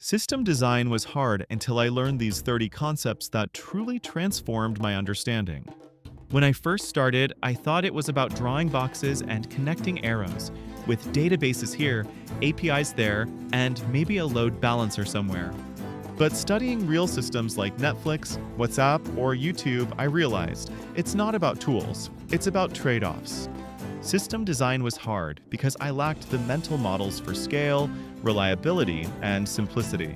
System design was hard until I learned these 30 concepts that truly transformed my understanding. When I first started, I thought it was about drawing boxes and connecting arrows, with databases here, APIs there, and maybe a load balancer somewhere. But studying real systems like Netflix, WhatsApp, or YouTube, I realized it's not about tools, it's about trade-offs. System design was hard because I lacked the mental models for scale, reliability, and simplicity.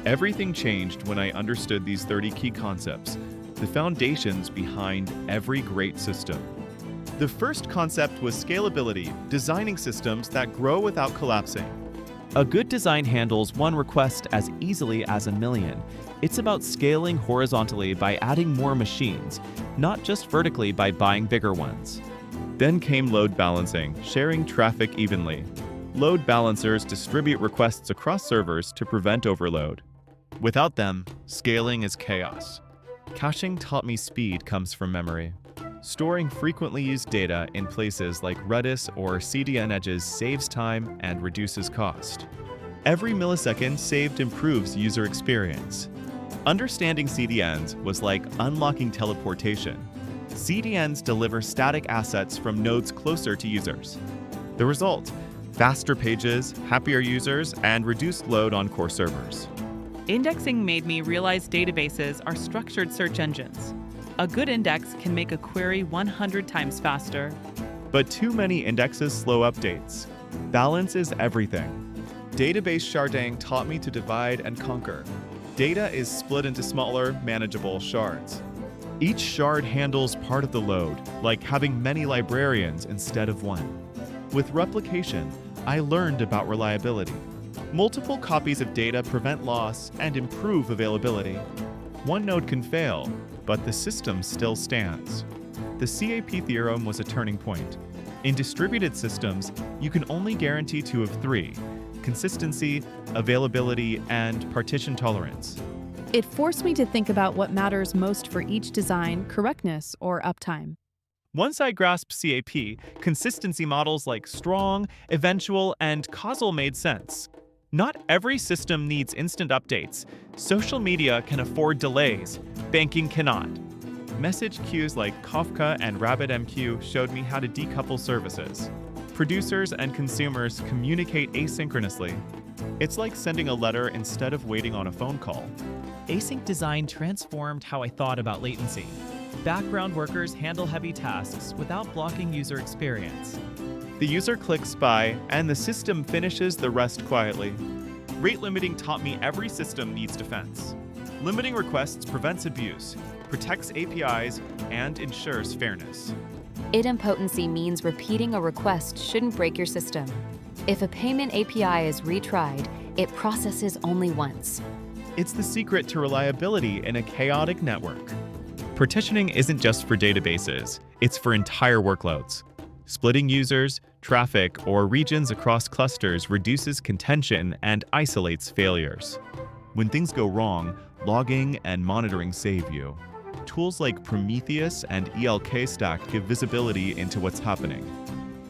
Everything changed when I understood these 30 key concepts, the foundations behind every great system. The first concept was scalability, designing systems that grow without collapsing. A good design handles one request as easily as a million. It's about scaling horizontally by adding more machines, not just vertically by buying bigger ones. Then came load balancing, sharing traffic evenly. Load balancers distribute requests across servers to prevent overload. Without them, scaling is chaos. Caching taught me speed comes from memory. Storing frequently used data in places like Redis or CDN edges saves time and reduces cost. Every millisecond saved improves user experience. Understanding CDNs was like unlocking teleportation. CDNs deliver static assets from nodes closer to users. The result: faster pages, happier users, and reduced load on core servers. Indexing made me realize databases are structured search engines. A good index can make a query 100 times faster. But too many indexes slow updates. Balance is everything. Database sharding taught me to divide and conquer. Data is split into smaller, manageable shards. Each shard handles part of the load, like having many librarians instead of one. With replication, I learned about reliability. Multiple copies of data prevent loss and improve availability. One node can fail, but the system still stands. The CAP theorem was a turning point. In distributed systems, you can only guarantee two of three: consistency, availability, and partition tolerance. It forced me to think about what matters most for each design, correctness or uptime. Once I grasped CAP, consistency models like strong, eventual, and causal made sense. Not every system needs instant updates. Social media can afford delays. Banking cannot. Message queues like Kafka and RabbitMQ showed me how to decouple services. Producers and consumers communicate asynchronously. It's like sending a letter instead of waiting on a phone call. Async design transformed how I thought about latency. Background workers handle heavy tasks without blocking user experience. The user clicks by, and the system finishes the rest quietly. Rate limiting taught me every system needs defense. Limiting requests prevents abuse, protects APIs, and ensures fairness. Idempotency means repeating a request shouldn't break your system. If a payment API is retried, it processes only once. It's the secret to reliability in a chaotic network. Partitioning isn't just for databases, it's for entire workloads. Splitting users, traffic, or regions across clusters reduces contention and isolates failures. When things go wrong, logging and monitoring save you. Tools like Prometheus and ELK Stack give visibility into what's happening.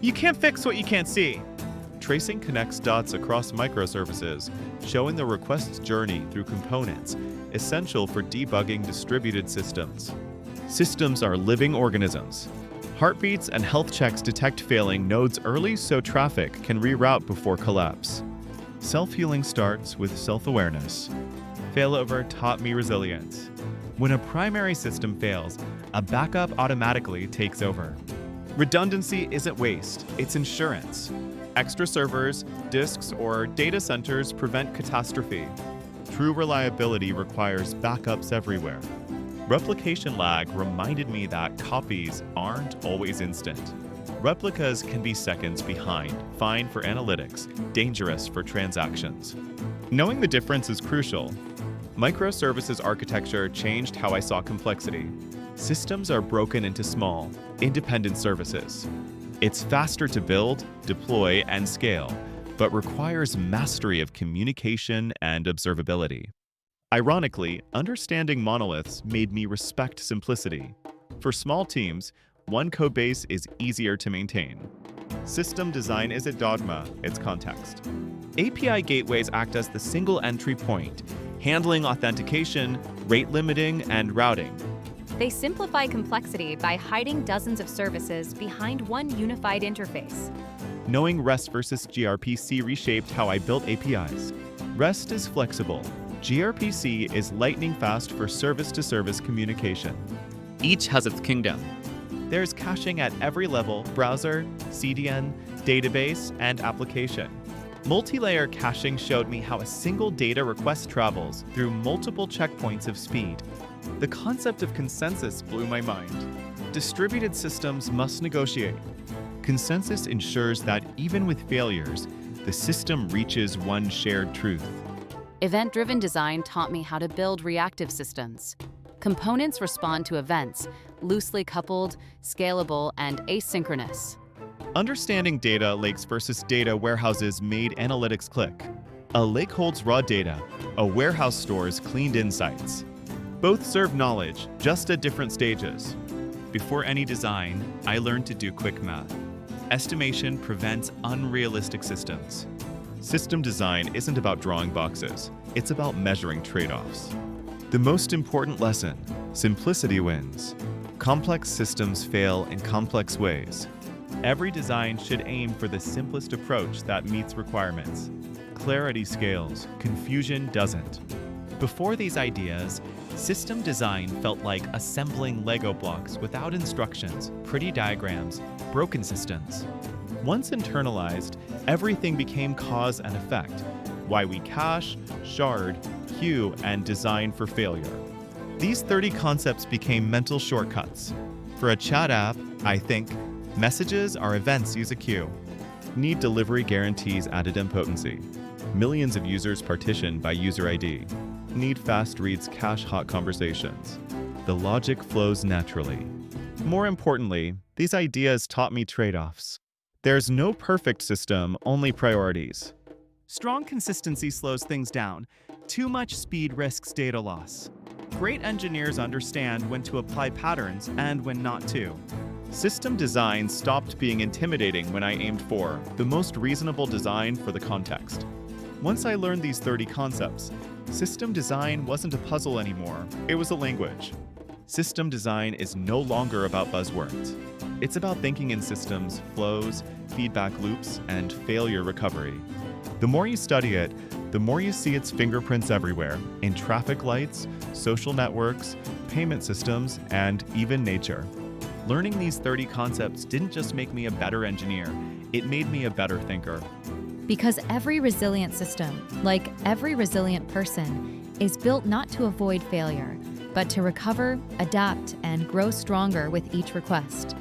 You can't fix what you can't see. Tracing connects dots across microservices, showing the request's journey through components, essential for debugging distributed systems. Systems are living organisms. Heartbeats and health checks detect failing nodes early so traffic can reroute before collapse. Self-healing starts with self-awareness. Failover taught me resilience. When a primary system fails, a backup automatically takes over. Redundancy isn't waste, it's insurance. Extra servers, disks, or data centers prevent catastrophe. True reliability requires backups everywhere. Replication lag reminded me that copies aren't always instant. Replicas can be seconds behind, fine for analytics, dangerous for transactions. Knowing the difference is crucial. Microservices architecture changed how I saw complexity. Systems are broken into small, independent services. It's faster to build, deploy, and scale, but requires mastery of communication and observability. Ironically, understanding monoliths made me respect simplicity. For small teams, one codebase is easier to maintain. System design isn't dogma, it's context. API gateways act as the single entry point, handling authentication, rate limiting, and routing. They simplify complexity by hiding dozens of services behind one unified interface. Knowing REST versus gRPC reshaped how I built APIs. REST is flexible. gRPC is lightning fast for service-to-service communication. Each has its kingdom. There's caching at every level: browser, CDN, database, and application. Multi-layer caching showed me how a single data request travels through multiple checkpoints of speed. The concept of consensus blew my mind. Distributed systems must negotiate. Consensus ensures that even with failures, the system reaches one shared truth. Event-driven design taught me how to build reactive systems. Components respond to events, loosely coupled, scalable, and asynchronous. Understanding data lakes versus data warehouses made analytics click. A lake holds raw data, a warehouse stores cleaned insights. Both serve knowledge, just at different stages. Before any design, I learned to do quick math. Estimation prevents unrealistic systems. System design isn't about drawing boxes, it's about measuring trade-offs. The most important lesson: simplicity wins. Complex systems fail in complex ways. Every design should aim for the simplest approach that meets requirements. Clarity scales, confusion doesn't. Before these ideas, system design felt like assembling Lego blocks without instructions, pretty diagrams, broken systems. Once internalized, everything became cause and effect: why we cache, shard, queue, and design for failure. These 30 concepts became mental shortcuts. For a chat app, I think, messages are events use a queue. Need delivery guarantees added impotency. Millions of users partitioned by user ID. Need fast reads cache hot conversations. The logic flows naturally. More importantly, these ideas taught me trade-offs. There's no perfect system, only priorities. Strong consistency slows things down. Too much speed risks data loss. Great engineers understand when to apply patterns and when not to. System design stopped being intimidating when I aimed for the most reasonable design for the context. Once I learned these 30 concepts, system design wasn't a puzzle anymore, it was a language. System design is no longer about buzzwords. It's about thinking in systems, flows, feedback loops, and failure recovery. The more you study it, the more you see its fingerprints everywhere, in traffic lights, social networks, payment systems, and even nature. Learning these 30 concepts didn't just make me a better engineer, it made me a better thinker. Because every resilient system, like every resilient person, is built not to avoid failure, but to recover, adapt, and grow stronger with each request.